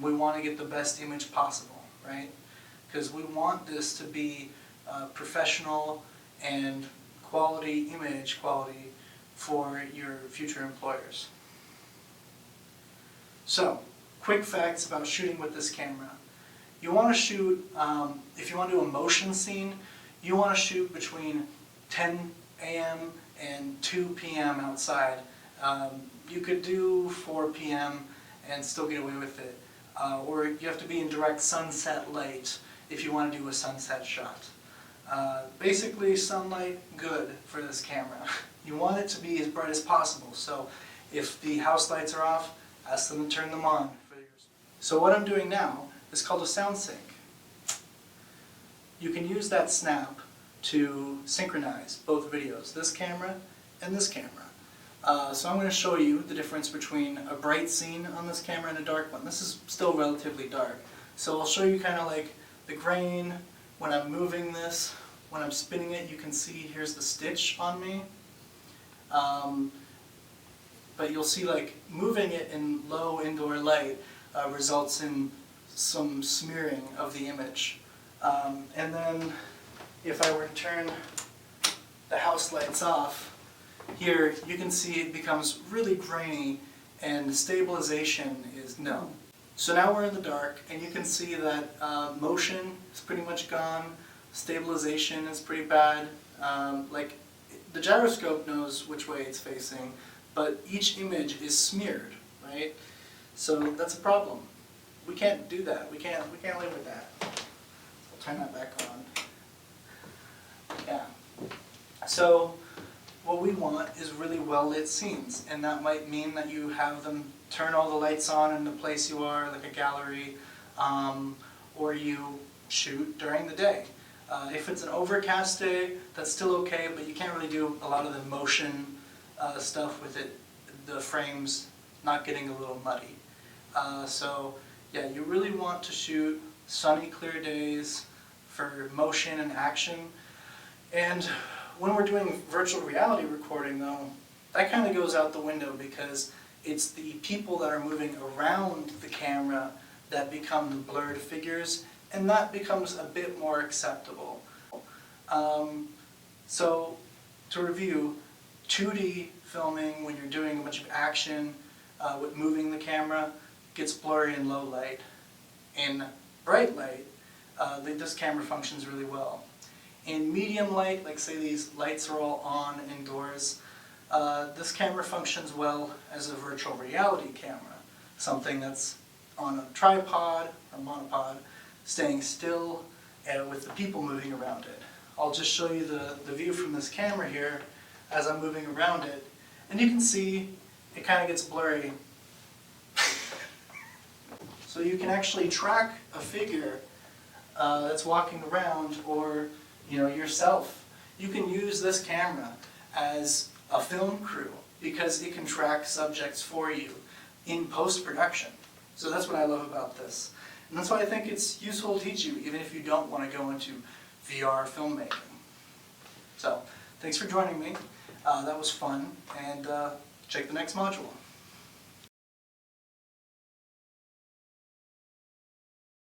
We want to get the best image possible, right? Because we want this to be professional and quality image quality for your future employers. So, quick facts about shooting with this camera. You want to shoot, if you want to do a motion scene, you want to shoot between 10 a.m. and 2 p.m. outside. You could do 4 p.m. and still get away with it. Or you have to be in direct sunset light if you want to do a sunset shot. Basically, sunlight, good for this camera. You want it to be as bright as possible, so if the house lights are off, ask them to turn them on. So what I'm doing now is called a sound sync. You can use that snap to synchronize both videos, this camera and this camera. So I'm going to show you the difference between a bright scene on this camera and a dark one. This is still relatively dark. So I'll show you kind of like the grain when I'm moving this. When I'm spinning it, you can see here's the stitch on me. But you'll see like moving it in low indoor light results in some smearing of the image. And then if I were to turn the house lights off, here you can see it becomes really grainy and stabilization is no. So now we're in the dark and you can see that motion is pretty much gone, stabilization is pretty bad. Like the gyroscope knows which way it's facing, but each image is smeared, right? So that's a problem. We can't do that. We can't live with that. I'll turn that back on. Yeah. So what we want is really well lit scenes, and that might mean that you have them turn all the lights on in the place you are, like a gallery, or you shoot during the day. If it's an overcast day, that's still okay, but you can't really do a lot of the motion stuff with it, the frames not getting a little muddy. So yeah, you really want to shoot sunny, clear days for motion and action. And when we're doing virtual reality recording though, that kind of goes out the window because it's the people that are moving around the camera that become the blurred figures, and that becomes a bit more acceptable. So to review, 2D filming when you're doing a bunch of action with moving the camera gets blurry in low light. In bright light, this camera functions really well. In medium light, like say these lights are all on indoors, this camera functions well as a virtual reality camera, something that's on a tripod or monopod, staying still with the people moving around it. I'll just show you the view from this camera here as I'm moving around it, and you can see it kind of gets blurry. So you can actually track a figure that's walking around, or yourself. You can use this camera as a film crew because it can track subjects for you in post-production. So that's what I love about this. And that's why I think it's useful to teach you, even if you don't want to go into VR filmmaking. So, thanks for joining me. That was fun, and check the next module.